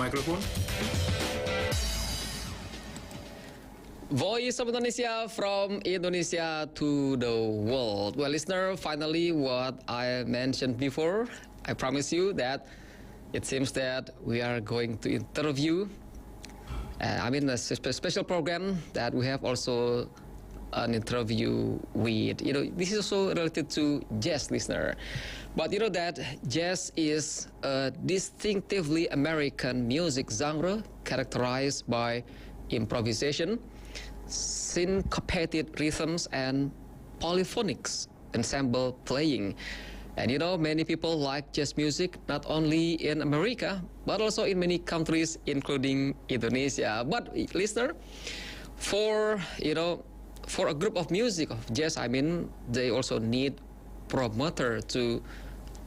microphone. Voice of Indonesia from Indonesia to the world. Well, listener, finally, what I mentioned before, I promise you that it seems that we are going to interview. A special program that we have also an interview with. This is also related to jazz, listener. But you know that jazz is a distinctively American music genre characterized by improvisation, syncopated rhythms, and polyphonics ensemble playing. And many people like jazz music not only in America but also in many countries, including Indonesia. But listener, for a group of music of jazz, they also need promoter to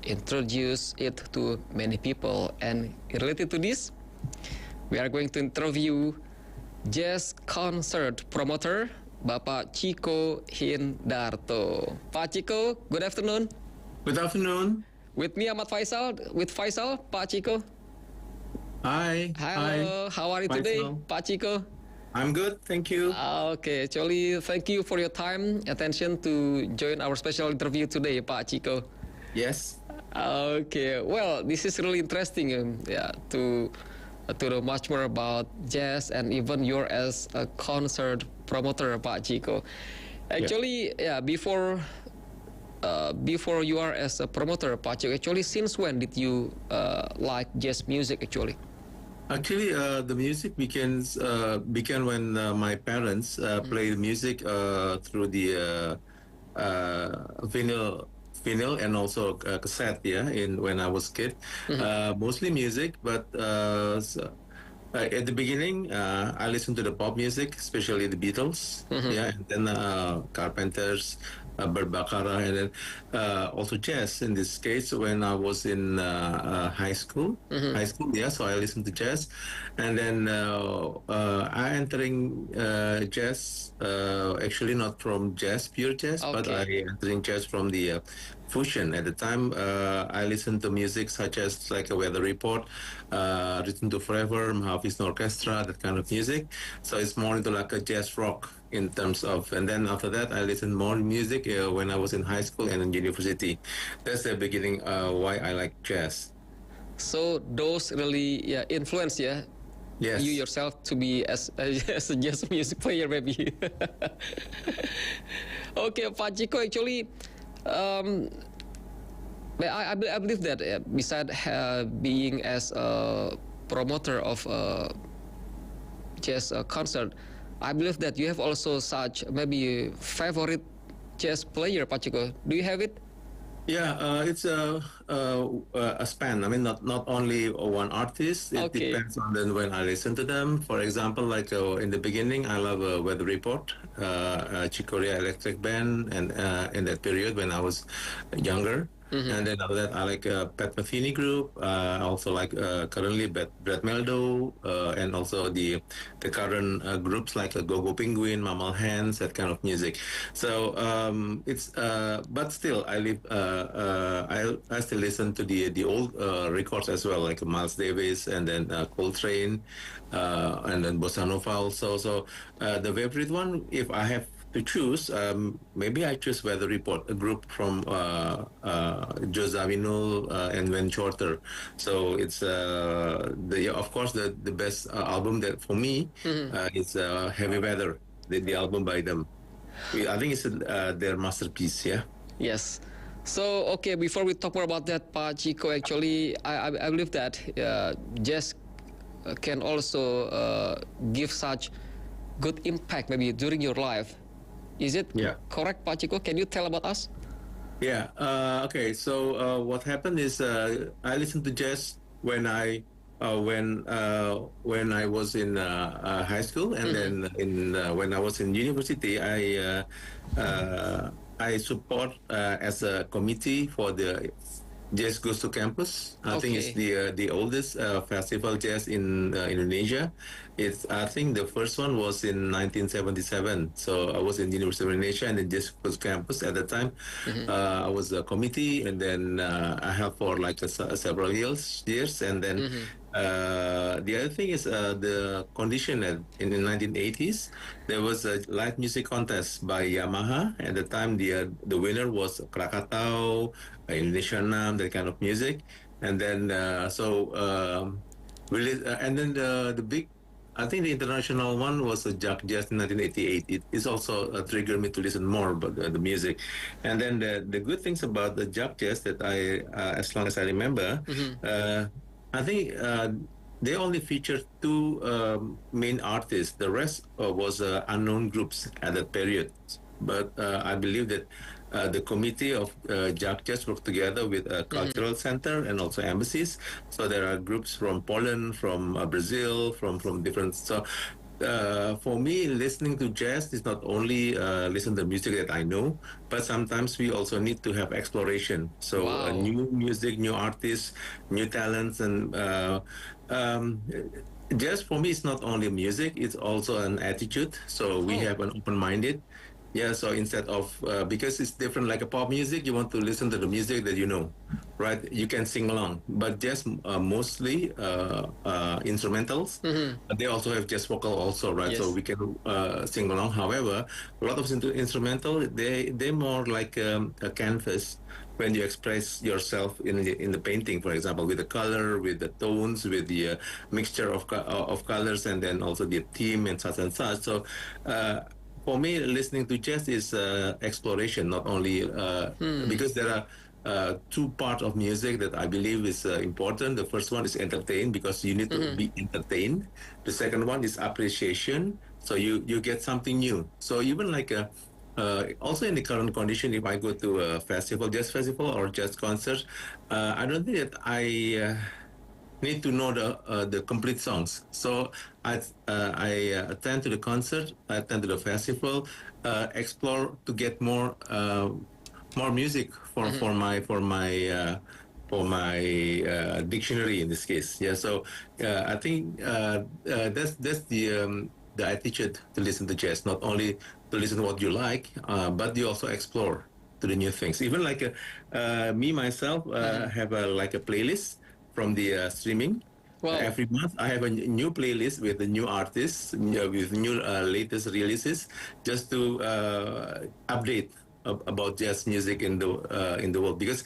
introduce it to many people. And related to this, we are going to interview jazz concert promoter Bapak Chico Hindarto. Pak Chico, good afternoon. Good afternoon. With me, Ahmad Faisal. With Faisal, Pak Chico. Hi. Hello. How are you today, Pak Chico? I'm good, thank you. Okay, actually, thank you for your time, attention to join our special interview today, Pak Chico. Yes. Okay, well, this is really interesting, to know much more about jazz and even you're as a concert promoter, Pak Chico. Actually, before you are as a promoter, Pak Chico, actually, since when did you like jazz music, actually? Actually, the music began when my parents played music through the vinyl and also cassette. When I was a kid, mostly music, but at the beginning, I listened to the pop music, especially the Beatles, and then Carpenters, Baca, and then also jazz. In this case, when I was in high school, so I listened to jazz, and then I entering jazz. Actually, not from pure jazz, but I entering jazz from the fusion. At the time, I listened to music such as like a Weather Report, Written to Forever, Mahavishnu Orchestra, that kind of music. So it's more into like a jazz rock in terms of, and then after that, I listened more music when I was in high school and in university. That's the beginning why I like jazz. So those really influence, Yes. you yourself to be as a jazz music player, maybe. Okay, Pak Chico, actually, I believe that besides being as a promoter of jazz concert, I believe that you have also such maybe favorite jazz player, Pak Chico. Do you have it? Yeah, it's a span. Not only one artist. It depends on when I listen to them. For example, like in the beginning, I love Weather Report, Chico Electric Band, and in that period when I was younger. And then after that, I like Pat Metheny Group. I also like currently Brad Meldo, and also the current groups like Go-Go Penguin, Mammal Hands, that kind of music. So it's but still I live. I still listen to the old records as well, like Miles Davis and then Coltrane, and then Bossa Nova also. So the favorite one, if I have to choose, maybe I choose Weather Report, a group from Joe Zawinul and Van Shorter. So it's of course the best album that for me is Heavy Weather, the album by them. I think it's their masterpiece. Yes. So before we talk more about that, Pak Chico, actually I believe that jazz can also give such good impact maybe during your life. Is it correct, Pak Chico? Can you tell about us? Yeah. Okay. So what happened is I listened to jazz when I was in high school, and then when I was in university, I support as a committee for the Jazz Goes to Campus. I think it's the oldest festival jazz in Indonesia. I think the first one was in 1977. So I was in the University of Indonesia and the Jazz Goes to Campus at the time. I was a committee, and then I helped for like several years, and then The other thing is the condition that in the 1980s there was a live music contest by Yamaha. At the time, the winner was Krakatau, Indonesian Nam, that kind of music, and then and then the big. I think the international one was a Jack Jazz in 1988. It is also triggered me to listen more about the music. And then the good things about the Jack Jazz that as long as I remember, I think they only featured two main artists. The rest was unknown groups at that period. But I believe that the committee of Jack Jazz worked together with a cultural center and also embassies. So there are groups from Poland, from Brazil, from different. So for me, listening to jazz is not only listen to music that I know, but sometimes we also need to have exploration. So Wow. new music, new artists, new talents, and jazz for me is not only music; it's also an attitude. So we Oh. have an open-minded. Yeah, so instead of because it's different, like a pop music, you want to listen to the music that you know, right? You can sing along, but jazz mostly instrumentals. But they also have jazz vocal also, right? So Yes. we can sing along. However, a lot of instrumental, they more like a canvas when you express yourself in the painting, for example, with the color, with the tones, with the mixture of colors, and then also the theme and such and such. So. For me, listening to jazz is exploration, not only because there are two parts of music that I believe is important. The first one is entertain because you need to be entertained. The second one is appreciation, so you get something new. So even like also in the current condition, if I go to a festival, jazz festival or jazz concert, I don't think that I need to know the complete songs. So I attend to the concert, I attend to the festival, explore to get more music for my dictionary in this case. Yeah. So I think that's the attitude to listen to jazz. Not only to listen to what you like, but you also explore to the new things. Even like me myself have like a playlist from the streaming. Wow. Every month, I have a new playlist with the new artists, with new latest releases, just to update about jazz music in the world. Because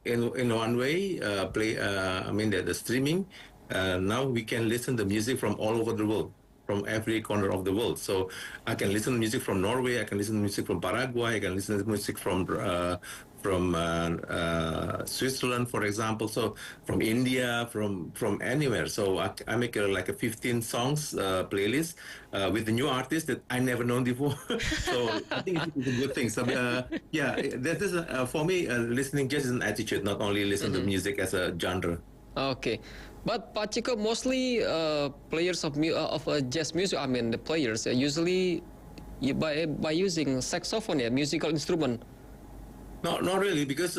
in one way, I mean the streaming. Now we can listen to music from all over the world, from every corner of the world. So I can listen to music from Norway, I can listen to music from Paraguay, I can listen to music from Switzerland, for example. So from India, from anywhere. So I make like a 15 songs playlist with the new artists that I never known before. So I think it's a good thing. So yeah, that is for me. Listening jazz is an attitude, not only listen to music as a genre. Okay. But Pachiko, mostly players of jazz music, I mean the players usually by using saxophone, yeah, musical instrument. Not really, because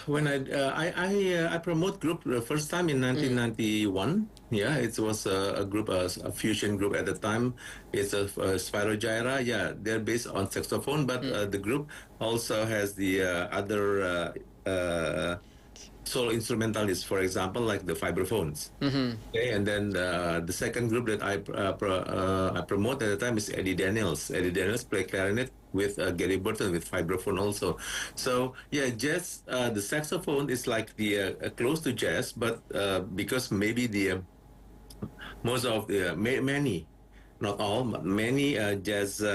when I promote group the first time in 1991. Yeah, it was a group, a fusion group at the time. It's a Spyro Gyra. Yeah, they're based on saxophone, but the group also has the other solo instrumentalists, for example, like the vibraphones. Okay, and then the second group that I promote at the time is Eddie Daniels. Eddie Daniels play clarinet with Gary Burton with vibraphone also. So yeah, jazz. The saxophone is like the close to jazz, but because maybe the most of the many, not all, but many jazz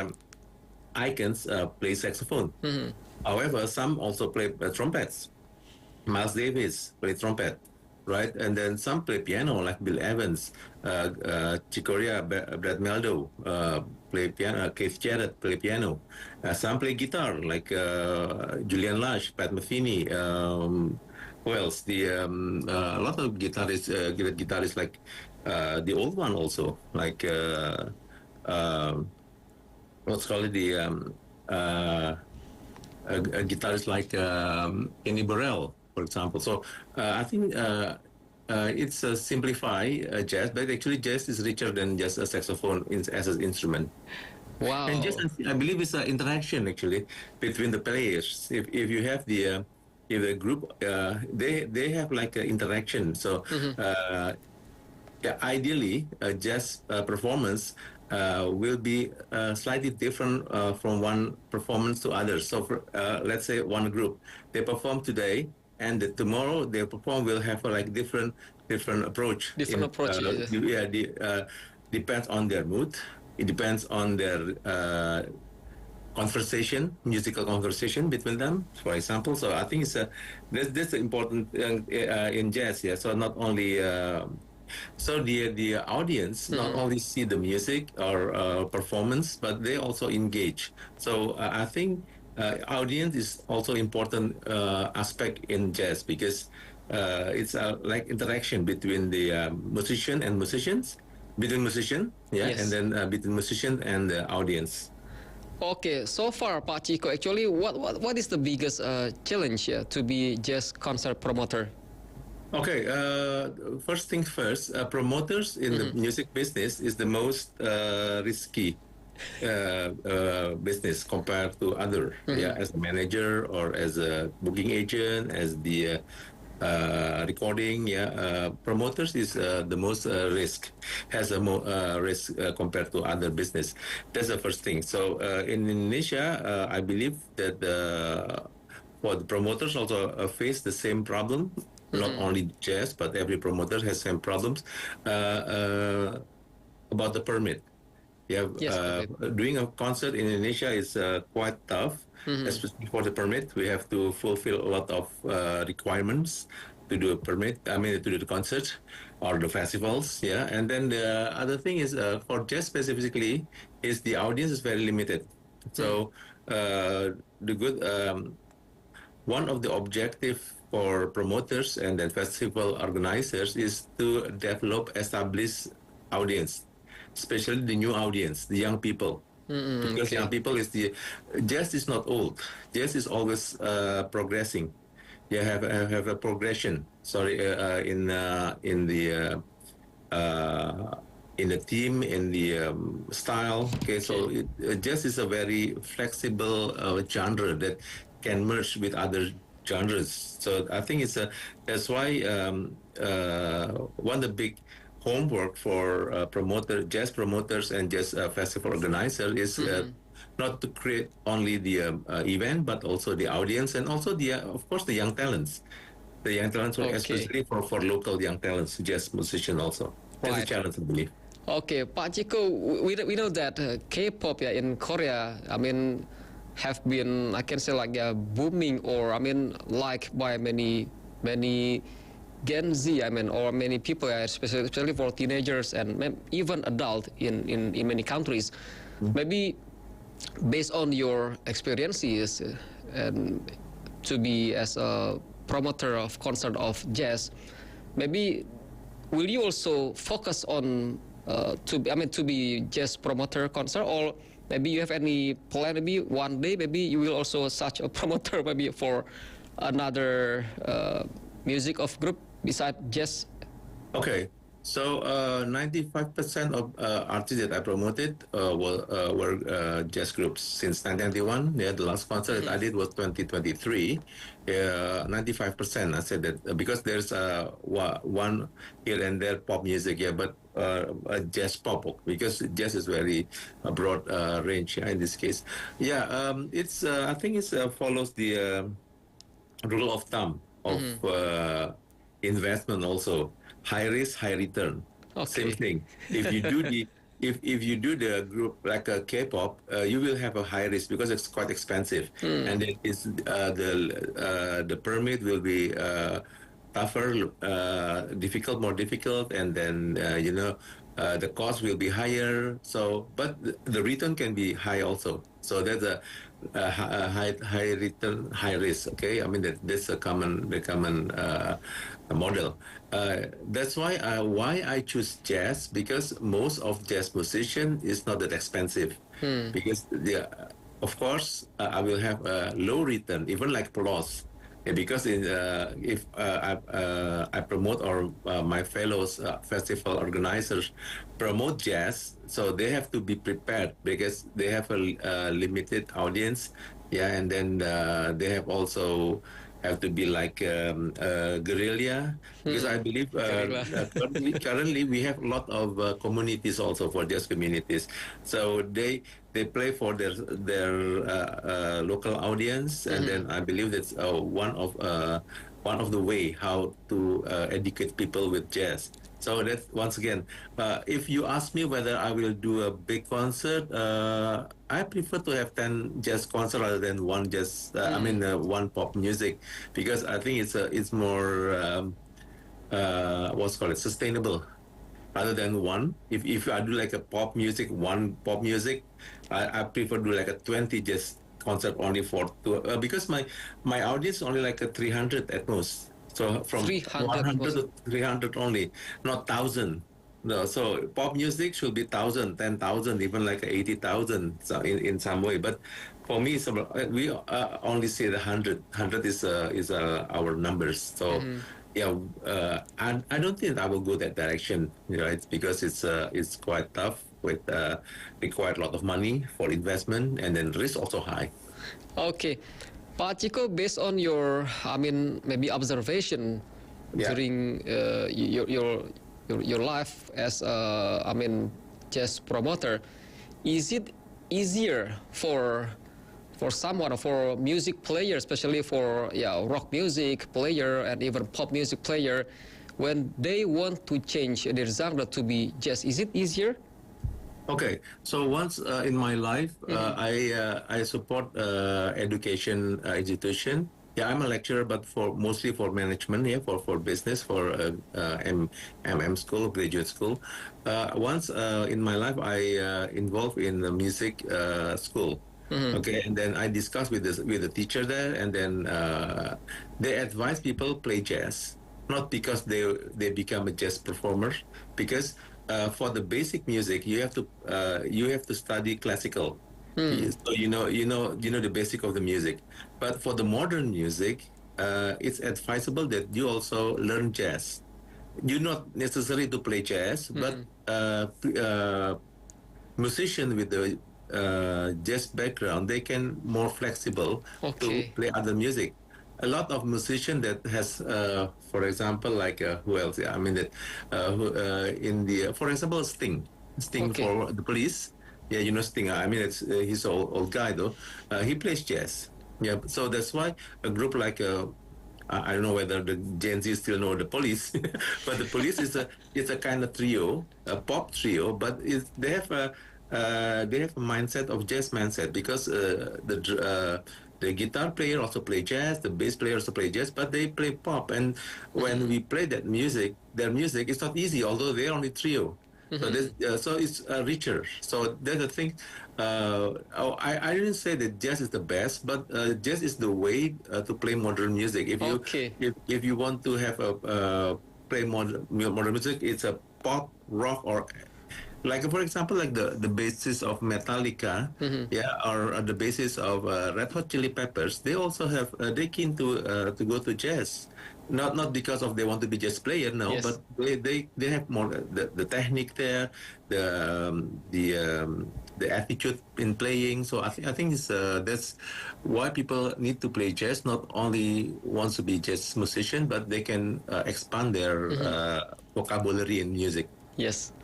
icons play saxophone. However, some also play trumpets. Miles Davis play trumpet, right? And then some play piano, like Bill Evans, Chicoria, Brad Meldo play piano, Keith Jarrett play piano. Some play guitar, like Julian Lush, Pat Metheny. Who else? A lot of guitarists like the old one also, like what's called uh, a guitarist like Kenny Burrell, for example. So I think it's a simplify jazz, but actually jazz is richer than just a saxophone as an instrument. And just Wow. I believe it's an interaction actually between the players. If you have if a group they have like an interaction. So uh, yeah, ideally, jazz performance will be slightly different from one performance to others. So, let's say one group they perform today, and tomorrow their perform will have a like different approach. Different approach. Yeah. Depends on their mood. It depends on their conversation, musical conversation between them, for example. So I think that's important in jazz. Yeah. So not only so the audience not only see the music or performance, but they also engage. So I think audience is also important aspect in jazz because it's like interaction between the musician and musicians, between musician, yeah, and Yes. then between musician and the audience. Okay, so far, Pak Chico, actually, what is the biggest challenge here to be jazz concert promoter? Okay, first thing first, promoters in the music business is the most risky business compared to other, yeah, as a manager or as a booking agent, as the recording, yeah, promoters is the most risk, has a more risk compared to other business. That's the first thing. So in Indonesia, I believe that for the promoters also face the same problem. Not only jazz, but every promoter has same problems about the permit. Yeah, Yes, permit. doing a concert in Indonesia is quite tough, especially for the permit. We have to fulfill a lot of requirements to do a permit. I mean, to do the concert or the festivals. Yeah, and then the other thing is for jazz specifically is the audience is very limited. So the good one of the objective for promoters and then festival organizers is to develop established audience, especially the new audience, the young people. Because young Okay. people is the jazz is not old. Jazz is always progressing. You have a progression. Sorry, in the theme, in the style. Okay, so Okay. jazz is a very flexible genre that can merge with other genres. So I think that's why one of the big homework for jazz promoters and jazz festival organizers is not to create only the event, but also the audience and also of course, the young talents. The young talents, Okay. especially for local young talents, jazz musician also. That's a Right. challenge, I believe. Okay, Pak Chico, we know that K-pop, yeah, in Korea, I mean, have been, I can say, like, booming, or I mean, liked by many Gen Z, I mean, or many people, especially for teenagers and even adult in many countries. Maybe based on your experiences and to be as a promoter of concert of jazz, maybe will you also focus on to be jazz promoter concert, or maybe you have any plan, maybe one day maybe you will also such a promoter maybe for another music of group beside jazz? Okay. So 95% of artists that I promoted were jazz groups since 1991. Yeah, the last concert that I did was 2023. 95%. I said that because there's one here and there pop music, yeah, but jazz pop because jazz is very broad range, yeah, in this case. Yeah, it's I think it's follows the rule of thumb of investment also, high risk high return, same Okay. thing. If you do the if you do the group like a K-pop, you will have a high risk because it's quite expensive, and it is the permit will be tougher, difficult, more difficult, and then the cost will be higher. So, but the return can be high also. So that's a high return, high risk. Okay, I mean that's the common model. That's why I choose jazz, because most of jazz musician is not that expensive, because of course I will have a low return, even like loss. Yeah, because if I promote, or my fellows festival organizers promote jazz, so they have to be prepared because they have a limited audience. Yeah, and then they have also have to be like guerrilla, because I believe Gorilla. currently we have a lot of communities also for jazz communities. So they play for their local audience, and then I believe that's one of the way how to educate people with jazz. So that once again, if you ask me whether I will do a big concert, I prefer to have 10 jazz concert rather than one jazz. One pop music, because I think it's more what's called it sustainable rather than one. If I do like a pop music, one pop music, I prefer do like a 20 just concert only for two, because my audience only like a 300 at most. So from 300 100 was. to 300 only, not 1,000. No, so pop music should be 1,000, 10,000, even like 80,000, so in some way. But for me, we only say the 100. 100 is our numbers. So yeah, I don't think I will go that direction. It's because it's quite tough with require a lot of money for investment, and then risk also high. Okay. Pak Chico, based on your, maybe observation Yeah. during your life as jazz promoter, is it easier for someone, for music player, especially for rock music player and even pop music player, when they want to change their genre to be jazz? Is it easier? Okay, so once in my life, I support education institution. Yeah, I'm a lecturer, but for mostly for management. Yeah, for business, for school, graduate school. Once in my life, I involved in the music school. Okay, and then I discussed with the teacher there, and then they advise people play jazz, not because they become a jazz performer, because for the basic music you have to study classical. So you know the basic of the music. But for the modern music, it's advisable that you also learn jazz. You're not necessary to play jazz, but musician with the jazz background, they can more flexible to Okay. play other music. A lot of musician that has, for example, like who else? Yeah, I mean that in the, for example, Sting Okay. for the Police. Yeah, you know Sting. I mean, it's he's old guy though. He plays jazz. Yeah, so that's why a group like I don't know whether the Gen Z still know the Police, but the Police is a kind of trio, a pop trio, but they have a mindset of jazz mindset, because the guitar player also play jazz, the bass player also play jazz, but they play pop. And when we play their music, it's not easy, although they're only trio. So it's richer. So that's the thing. I didn't say that jazz is the best, but jazz is the way to play modern music. Okay. If you want to have a play modern music, it's a pop, rock, or like for example, like the basis of Metallica, yeah, or the basis of Red Hot Chili Peppers. They also have they keen to go to jazz, not because of they want to be jazz player, no, Yes. but they have more the technique there, the attitude in playing. So I think that's why people need to play jazz. Not only wants to be jazz musician, but they can expand their vocabulary in music. Yes.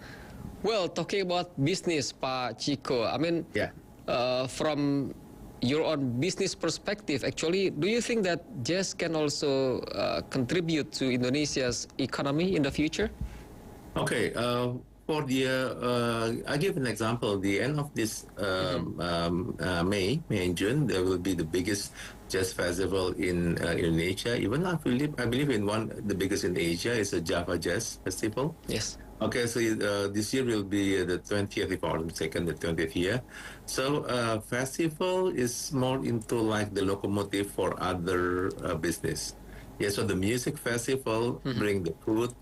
Well, talking about business, Pak Chico, Yeah. from your own business perspective, actually, do you think that jazz can also contribute to Indonesia's economy in the future? Okay. For the I give an example. The end of this May and June, there will be the biggest jazz festival in Indonesia. Even I believe in the biggest in Asia is a Java Jazz Festival. Yes. Okay, so this year will be the 20th, if I'm mistaken, the 20th year. So festival is more into like the locomotive for other business. Yeah, so the music festival bring the food,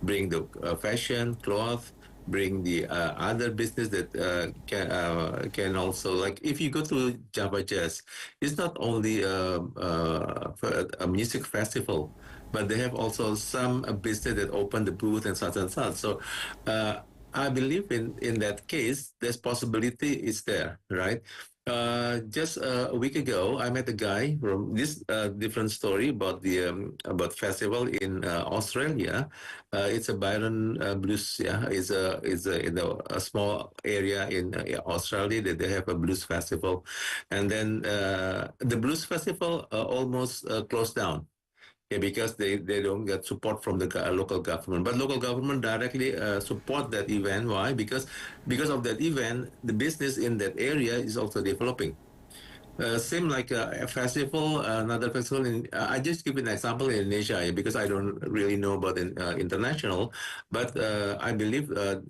bring the fashion, cloth, bring the other business that can also, like if you go to Java Jazz, it's not only a music festival, but they have also some business that open the booth and such and such. So I believe in that case, there's possibility is there, right? Just a week ago, I met a guy from this different story about festival in Australia. It's a Byron blues. Yeah, it's a a small area in Australia that they have a blues festival, and then the blues festival almost closed down. Yeah, because they don't get support from the local government, but local government directly support that event. Why? Because of that event, the business in that area is also developing. Same like a festival, another festival. I just give an example in Indonesia because I don't really know about international, but I believe the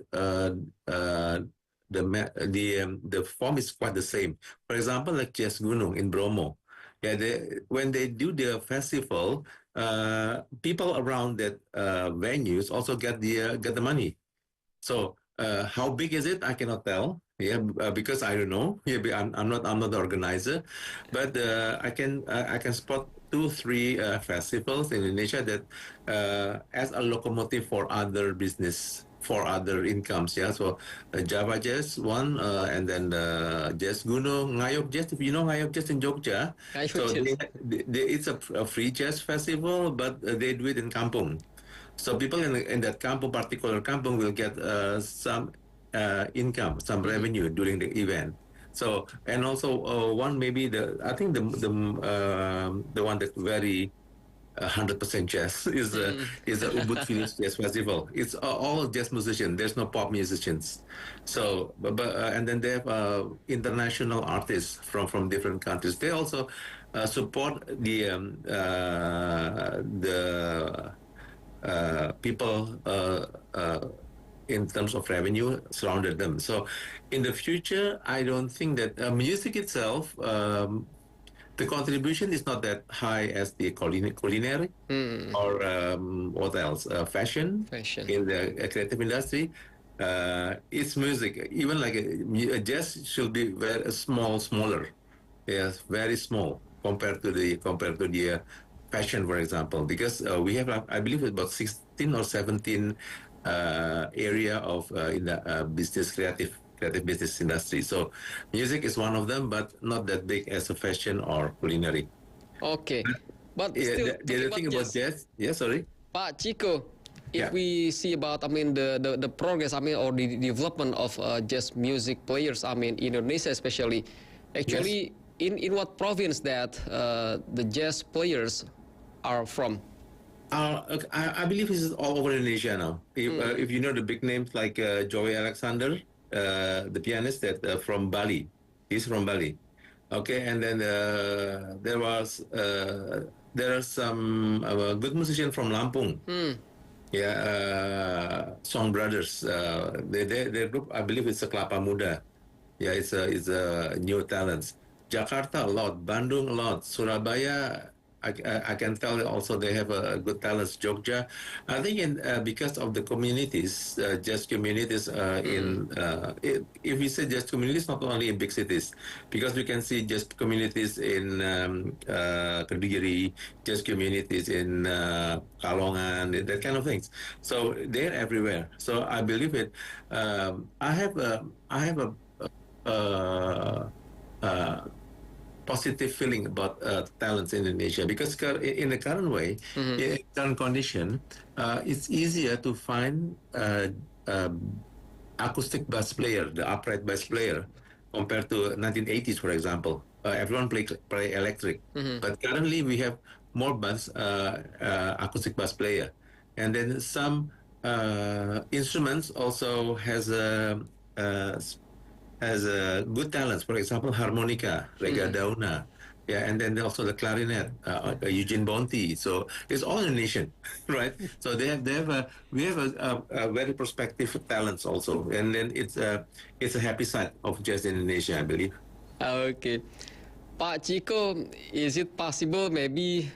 form is quite the same. For example, like Jazz Gunung in Bromo. Yeah, when they do the festival, people around that venues also get the money. So how big is it? I cannot tell. Yeah, because I don't know. Yeah, I'm not the organizer, but I can spot two three festivals in Indonesia that as a locomotive for other business for other incomes. Yeah, so Java Jazz one, and then Jazz Gunung, Ngayog Jazz. If you know Ngayog Jazz in Jogja, I so just it's a free jazz festival, but they do it in kampung. So people in that kampung, particular kampung, will get some income, some revenue during the event. So and also one maybe I think the one that very 100% jazz is the Ubud Village Jazz Festival. It's all jazz musicians. There's no pop musicians. So and then they have international artists from different countries. They also support the people in terms of revenue surrounded them. So in the future, I don't think that music itself, the contribution is not that high as the culinary or what else, fashion fashion. in the creative industry. It's music. Even like a jazz should be very smaller. Yes, very small compared to the fashion, for example, because we have I believe about 16 or 17 area of in the business creative business industry. So music is one of them, but not that big as a fashion or culinary. Okay, but Yeah, still the talking other thing about about jazz, jazz, yeah, sorry, Pak Chico, if yeah, we see about, I mean, the progress, I mean, or the development of jazz music players, I mean, Indonesia especially, yes. actually, in what province that the jazz players are from? Okay, I believe this is all over Indonesia now. If you know the big names like Joey Alexander, the pianist that from Bali, he's from Bali. Okay, and then there are some good musicians from Lampung. Yeah, Song Brothers. Their group, I believe it's a Kelapa Muda. Yeah, it's a new talents. Jakarta a lot, Bandung a lot, Surabaya. I can tell also they have a good talents. Jogja, I think because of the communities, just communities if we say just communities, not only in big cities, because we can see just communities in Kediri, just communities in Kalongan, that kind of things. So they're everywhere. So I believe it. I have a uh, uh, positive feeling about talents in Indonesia because in the current way, in current condition, it's easier to find uh, acoustic bass player, the upright bass player, compared to 1980s, for example. Everyone play electric, but currently we have more acoustic bass player, and then some instruments also uh, good talents. For example, harmonica, reggae, yeah, and then also the clarinet, Eugene Bonti. So it's all in the nation, right? So we have a very prospective talents also, and then it's a happy side of jazz in Indonesia, I believe. Okay. Pak Chico, is it possible maybe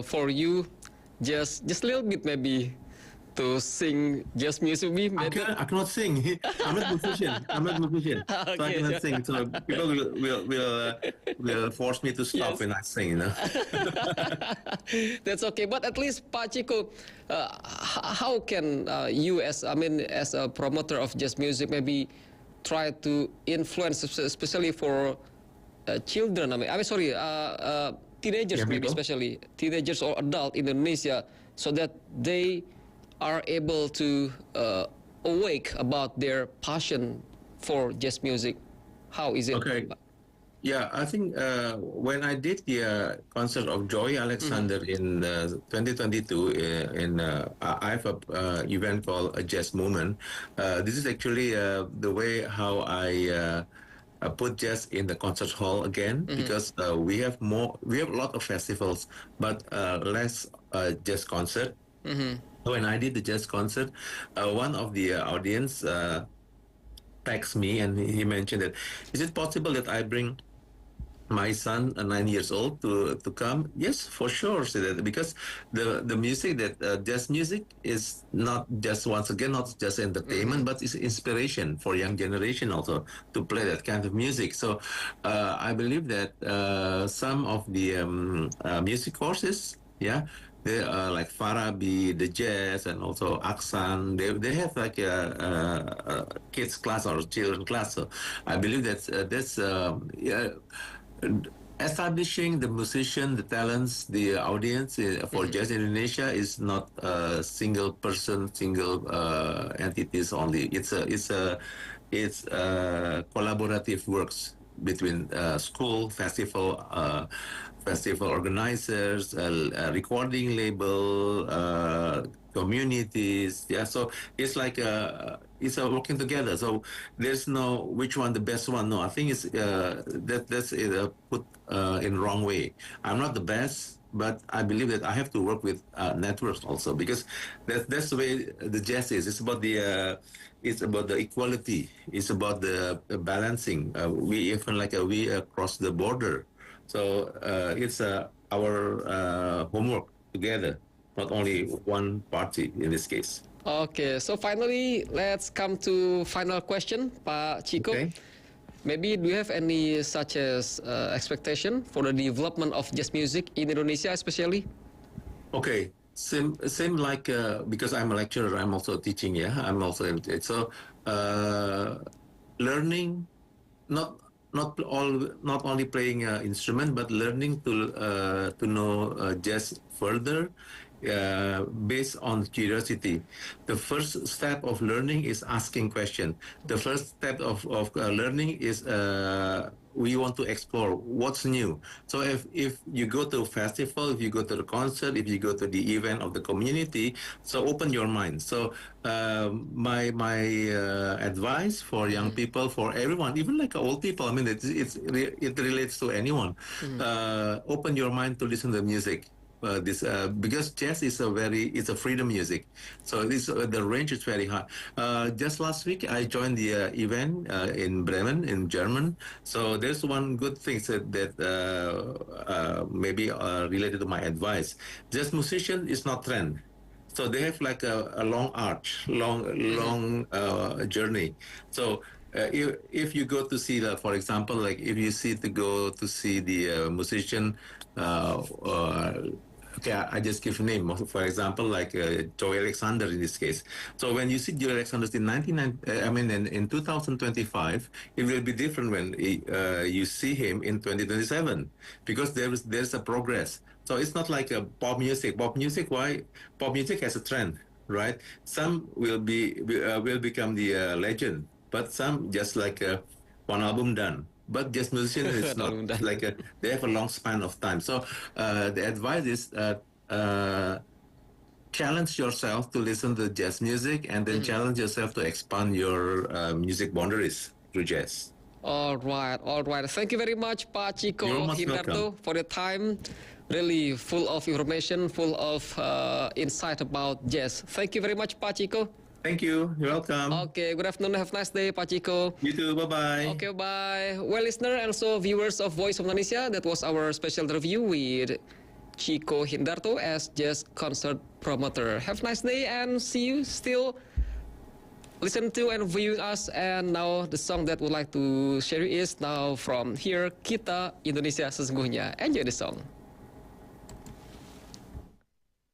for you just a little bit maybe to sing jazz music with me? Maybe? I cannot sing. I'm not musician. I'm not musician, so I Okay. cannot sing. So people will force me to stop Yes. when I sing. You know. That's okay. But at least, Pak Chico, how can you, as I mean, as a promoter of jazz music, maybe try to influence, especially for children, teenagers, Young maybe people. especially teenagers or adult in Indonesia, so that they are able to awake about their passion for jazz music? How is it? Okay. Yeah, I think when I did the concert of Joy Mm-hmm. Alexander in 2022, I have a event called a Jazz Moment. This is actually the way how I put jazz in the concert hall again, Mm-hmm. because we have a lot of festivals, but less jazz concert. Mm-hmm. When I did the jazz concert, one of the audience texted me and he mentioned that, is it possible that I bring my son, 9 years old, to come? Yes, for sure, said that, because the music that jazz music is not just, once again, not just Mm-hmm. entertainment, but it's inspiration for young generation also to play that kind of music. So I believe that some of the music courses, yeah, they are like Farabi, the jazz, and also Aksan. They have like a kids class or children class. So I believe that's yeah, establishing the musician, the talents, the audience for Mm-hmm. jazz in Indonesia is not a single person, single entities only. It's collaborative works between school, festival organizers, recording label, communities. Yeah, so it's a working together. So there's no which one the best one. No, I think it's that's put in wrong way. I'm not the best, but I believe that I have to work with networks also, because that's the way the jazz is. It's about the equality. It's about the balancing. We even we across the border. So it's our homework together, not only one party in this case. Okay, so finally, let's come to final question, Pak Chico. Okay. Maybe do you have any such as expectation for the development of jazz music in Indonesia, especially? Okay. Same like because I'm a lecturer, I'm also teaching. Yeah, I'm also so learning, not not only playing an instrument, but learning to know jazz further, based on curiosity. The first step of learning is asking question. The first step of learning is we want to explore what's new. So if you go to a festival, if you go to the concert, if you go to the event of the community, so open your mind. So my advice for young Mm-hmm. people, for everyone, even like old people, I mean, it relates to anyone. Mm-hmm. Open your mind to listen to music. This because jazz is it's a freedom music, so this the range is very high. Just last week I joined the event in Bremen in German. So there's one good thing that maybe related to my advice. Jazz musician is not trend. So they have like a long arch, Mm-hmm. long journey. So if you go to see, for example, like if you see to go to see the musician, uh, uh, okay, I just give a name. For example, like Joy Alexander in this case. So when you see Joy Alexander in 99, I mean in 2025, it will be different when you see him in 2027, because there's a progress. So it's not like a pop music. Pop music, why? Pop music has a trend, right? Some will become the legend, but some just like one album done. But jazz musician is not like they have a long span of time. So the advice is challenge yourself to listen to jazz music, and then Mm-hmm. challenge yourself to expand your music boundaries through jazz. All right, all right. Thank you very much, Pak You're Chico most welcome. Hindarto, for the time. Really full of information, full of insight about jazz. Thank you very much, Pak Chico. Thank you. You're welcome. Okay, good afternoon. Have a nice day, Pak Chico. You too. Bye bye. Okay, bye. Well, listener and also viewers of Voice of Indonesia, that was our special interview with Chico Hindarto as jazz concert promoter. Have a nice day and see you still listen to and viewing us. And now the song that would like to share is now from here, Kita Indonesia Sesungguhnya. Enjoy the song.